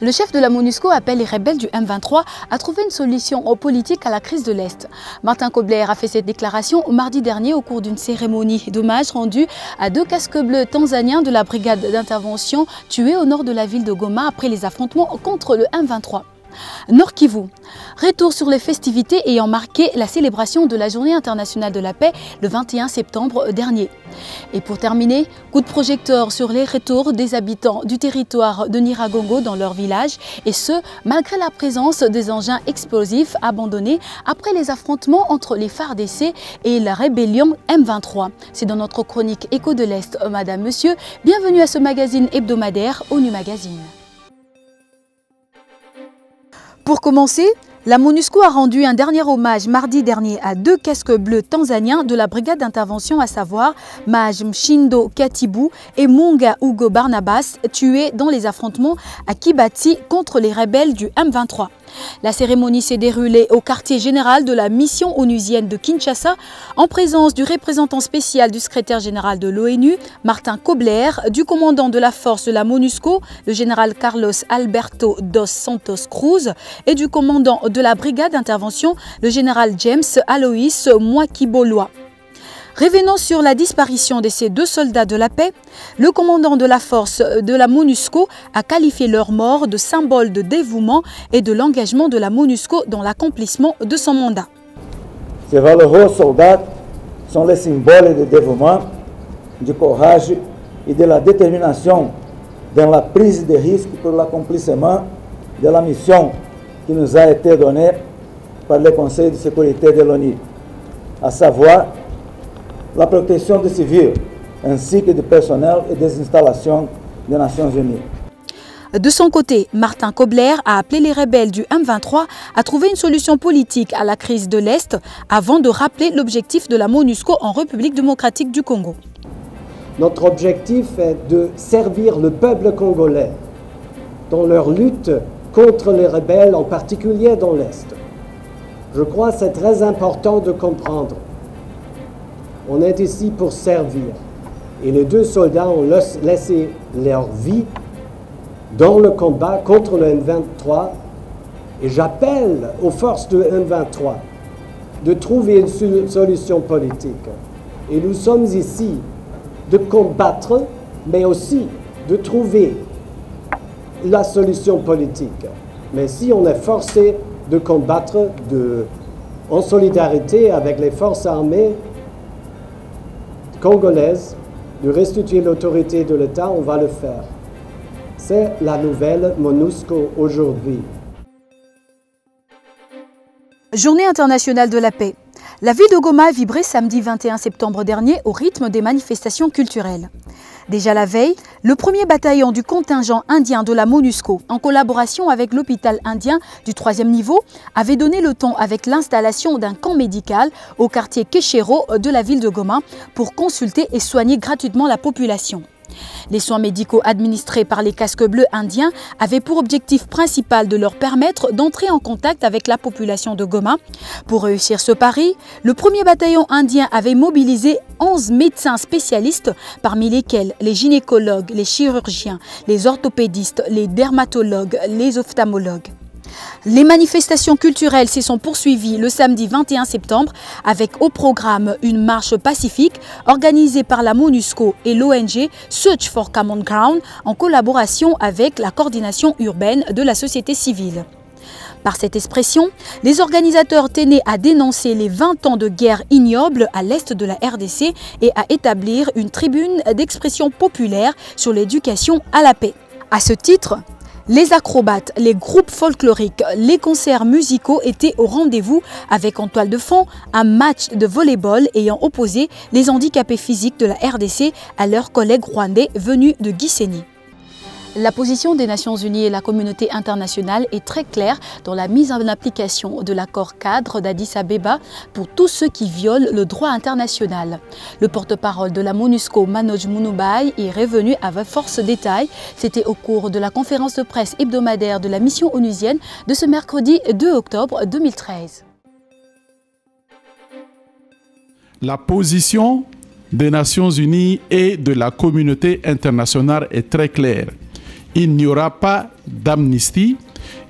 Le chef de la MONUSCO appelle les rebelles du M23 à trouver une solution politique à la crise de l'Est. Martin Kobler a fait cette déclaration mardi dernier au cours d'une cérémonie d'hommage rendue à 2 casques bleus tanzaniens de la brigade d'intervention tués au nord de la ville de Goma après les affrontements contre le M23. Nord Kivu, retour sur les festivités ayant marqué la célébration de la Journée internationale de la paix le 21 septembre dernier. Et pour terminer, coup de projecteur sur les retours des habitants du territoire de Nyiragongo dans leur village, et ce, malgré la présence des engins explosifs abandonnés après les affrontements entre les FARDC et la rébellion M23. C'est dans notre chronique Écho de l'Est, Madame, Monsieur. Bienvenue à ce magazine hebdomadaire ONU Magazine. Pour commencer, la MONUSCO a rendu un dernier hommage mardi dernier à 2 casques bleus tanzaniens de la brigade d'intervention, à savoir Maj Mshindo Katibu et Munga Hugo Barnabas, tués dans les affrontements à Kibati contre les rebelles du M23. La cérémonie s'est déroulée au quartier général de la mission onusienne de Kinshasa en présence du représentant spécial du secrétaire général de l'ONU, Martin Kobler, du commandant de la force de la MONUSCO, le général Carlos Alberto dos Santos Cruz, et du commandant de la brigade d'intervention, le général James Alois Mwakiboloa. Revenant sur la disparition de ces 2 soldats de la paix, le commandant de la force de la MONUSCO a qualifié leur mort de symbole de dévouement et de l'engagement de la MONUSCO dans l'accomplissement de son mandat. Ces valeureux soldats sont les symboles de dévouement, du courage et de la détermination dans la prise de risque pour l'accomplissement de la mission qui nous a été donnée par le Conseil de sécurité de l'ONU, à savoir la protection des civils, ainsi que du personnel et des installations des Nations Unies. De son côté, Martin Kobler a appelé les rebelles du M23 à trouver une solution politique à la crise de l'Est avant de rappeler l'objectif de la MONUSCO en République démocratique du Congo. Notre objectif est de servir le peuple congolais dans leur lutte contre les rebelles, en particulier dans l'Est. Je crois que c'est très important de comprendre. On est ici pour servir. Et les 2 soldats ont laissé leur vie dans le combat contre le M23. Et j'appelle aux forces du M23 de trouver une solution politique. Et nous sommes ici de combattre, mais aussi de trouver la solution politique. Mais si on est forcé de combattre en solidarité avec les forces armées congolaises, de restituer l'autorité de l'État, on va le faire. C'est la nouvelle MONUSCO aujourd'hui. Journée internationale de la paix. La ville de Goma a vibré samedi 21 septembre dernier au rythme des manifestations culturelles. Déjà la veille, le premier bataillon du contingent indien de la MONUSCO, en collaboration avec l'hôpital indien du 3e niveau, avait donné le ton avec l'installation d'un camp médical au quartier Keshero de la ville de Goma pour consulter et soigner gratuitement la population. Les soins médicaux administrés par les casques bleus indiens avaient pour objectif principal de leur permettre d'entrer en contact avec la population de Goma. Pour réussir ce pari, le premier bataillon indien avait mobilisé 11 médecins spécialistes, parmi lesquels les gynécologues, les chirurgiens, les orthopédistes, les dermatologues, les ophtalmologues. Les manifestations culturelles se sont poursuivies le samedi 21 septembre avec au programme une marche pacifique organisée par la MONUSCO et l'ONG Search for Common Ground en collaboration avec la coordination urbaine de la société civile. Par cette expression, les organisateurs tenaient à dénoncer les 20 ans de guerre ignoble à l'est de la RDC et à établir une tribune d'expression populaire sur l'éducation à la paix. À ce titre, les acrobates, les groupes folkloriques, les concerts musicaux étaient au rendez-vous avec en toile de fond un match de volley-ball ayant opposé les handicapés physiques de la RDC à leurs collègues rwandais venus de Gisenyi. La position des Nations Unies et la communauté internationale est très claire dans la mise en application de l'accord cadre d'Addis Abeba pour tous ceux qui violent le droit international. Le porte-parole de la MONUSCO, Manoj Munubai, est revenu avec force détails. C'était au cours de la conférence de presse hebdomadaire de la mission onusienne de ce mercredi 2 octobre 2013. La position des Nations Unies et de la communauté internationale est très claire. il n'y aura pas d'amnistie,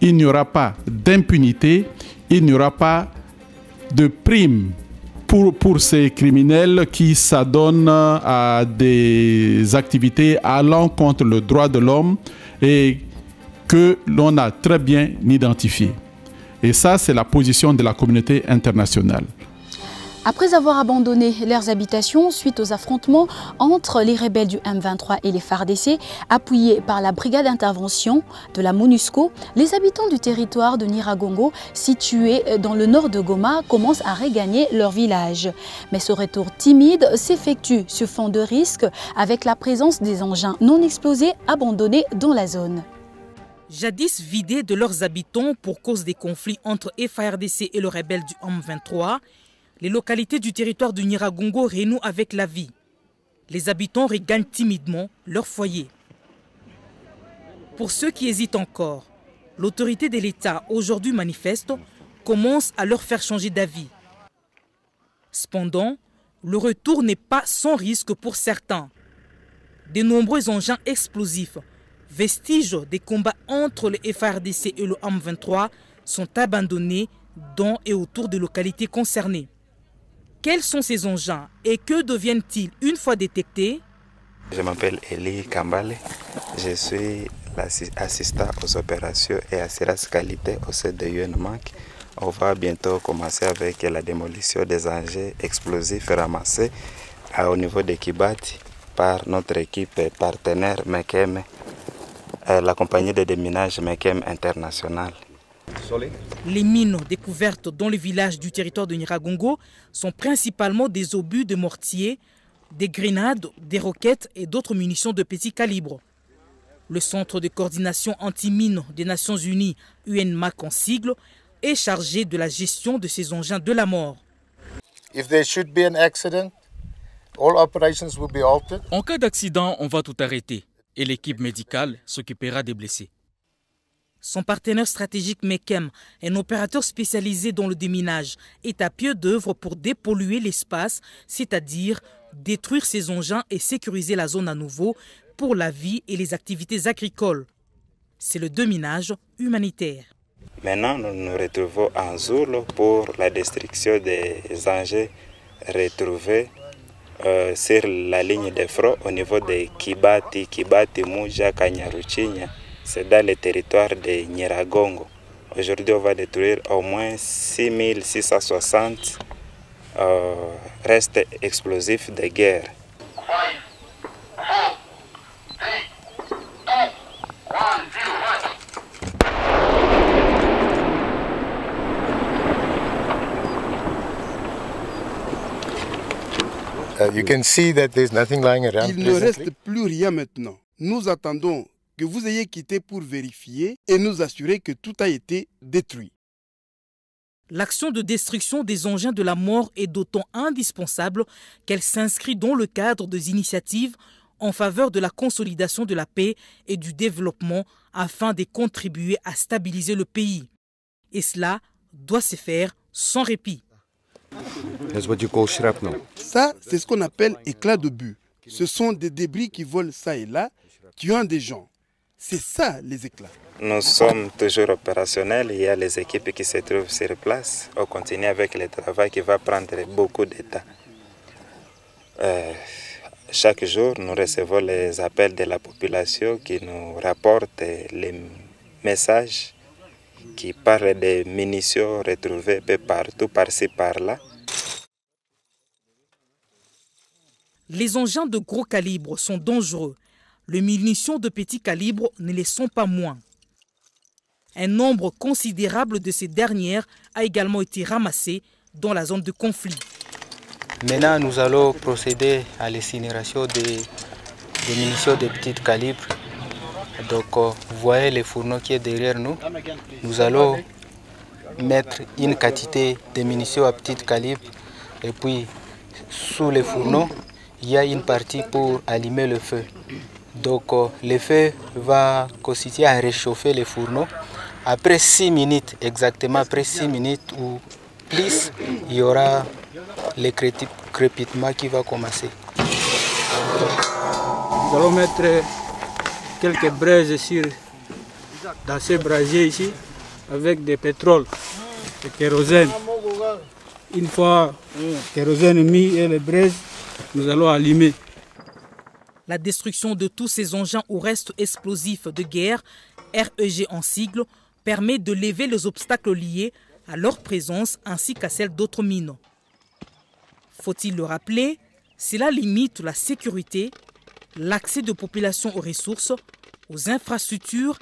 il n'y aura pas d'impunité, il n'y aura pas de prime pour ces criminels qui s'adonnent à des activités allant contre le droit de l'homme et que l'on a très bien identifiées. Et ça, c'est la position de la communauté internationale. Après avoir abandonné leurs habitations suite aux affrontements entre les rebelles du M23 et les FARDC, appuyés par la brigade d'intervention de la MONUSCO, les habitants du territoire de Nyiragongo, situé dans le nord de Goma, commencent à regagner leur village. Mais ce retour timide s'effectue sur fond de risque avec la présence des engins non explosés abandonnés dans la zone. Jadis vidés de leurs habitants pour cause des conflits entre FARDC et le rebelle du M23, les localités du territoire du Nyiragongo renouent avec la vie. Les habitants regagnent timidement leur foyer. Pour ceux qui hésitent encore, l'autorité de l'État, aujourd'hui manifeste, commence à leur faire changer d'avis. Cependant, le retour n'est pas sans risque pour certains. De nombreux engins explosifs, vestiges des combats entre le FARDC et le M23, sont abandonnés dans et autour des localités concernées. Quels sont ces engins et que deviennent-ils une fois détectés? Je m'appelle Eli Kambale, je suis l'assistant aux opérations et assurance qualité au sein de UNMAC. On va bientôt commencer avec la démolition des engins explosifs ramassés au niveau de Kibati par notre équipe partenaire Mekem, la compagnie de déminage Mekem International. Les mines découvertes dans le village du territoire de Nyiragongo sont principalement des obus de mortier, des grenades, des roquettes et d'autres munitions de petit calibre. Le Centre de coordination anti-mines des Nations Unies, UNMAC en sigle, est chargé de la gestion de ces engins de la mort. En cas d'accident, on va tout arrêter et l'équipe médicale s'occupera des blessés. Son partenaire stratégique Mekem, un opérateur spécialisé dans le déminage, est à pied d'œuvre pour dépolluer l'espace, c'est-à-dire détruire ces engins et sécuriser la zone à nouveau pour la vie et les activités agricoles. C'est le déminage humanitaire. Maintenant, nous nous retrouvons en Zoulo pour la destruction des engins retrouvés sur la ligne de front au niveau de Kibati, Mouja, Kanyaruchinya. C'est dans le territoire de Nyiragongo. Aujourd'hui, on va détruire au moins 6660 restes explosifs de guerre. Il ne reste plus rien maintenant. Nous attendons que vous ayez quitté pour vérifier et nous assurer que tout a été détruit. L'action de destruction des engins de la mort est d'autant indispensable qu'elle s'inscrit dans le cadre des initiatives en faveur de la consolidation de la paix et du développement afin de contribuer à stabiliser le pays. Et cela doit se faire sans répit. Ça, c'est ce qu'on appelle éclat de but. Ce sont des débris qui volent ça et là, tuant des gens. C'est ça les éclats. Nous sommes toujours opérationnels, il y a les équipes qui se trouvent sur place. On continue avec le travail qui va prendre beaucoup de temps. Chaque jour, nous recevons les appels de la population qui nous rapportent les messages qui parlent des munitions retrouvées peu partout, par-ci, par-là. Les engins de gros calibre sont dangereux. Les munitions de petit calibre ne les sont pas moins. Un nombre considérable de ces dernières a également été ramassé dans la zone de conflit. Maintenant, nous allons procéder à l'incinération des munitions de petit calibre. Donc, vous voyez le fourneau qui est derrière nous. Nous allons mettre une quantité de munitions à petit calibre. Et puis, sous le fourneau, il y a une partie pour allumer le feu. Donc, le feu va consister à réchauffer le fourneau. Après 6 minutes, exactement après 6 minutes ou plus, il y aura le crépitement qui va commencer. Nous allons mettre quelques braises dans ces brasiers ici avec des pétroles, de kérosène. Une fois le kérosène mis et les braises, nous allons allumer. La destruction de tous ces engins ou restes explosifs de guerre, REG en sigle, permet de lever les obstacles liés à leur présence ainsi qu'à celle d'autres mines. Faut-il le rappeler, cela limite la sécurité, l'accès de populations aux ressources, aux infrastructures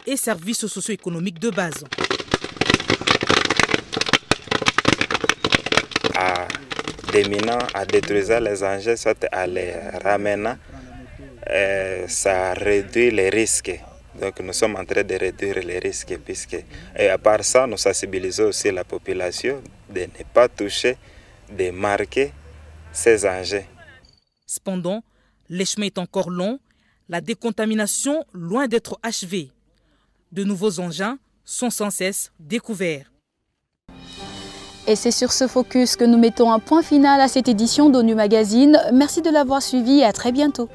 et services socio-économiques de base. À déminant, à détruisant les engins, soit à les ramenant, ça réduit les risques. Donc nous sommes en train de réduire les risques et à part ça, nous sensibilisons aussi la population de ne pas toucher, de marquer ces engins. Cependant, le chemin est encore long, la décontamination loin d'être achevée. De nouveaux engins sont sans cesse découverts. Et c'est sur ce focus que nous mettons un point final à cette édition d'ONU Magazine. Merci de l'avoir suivi et à très bientôt.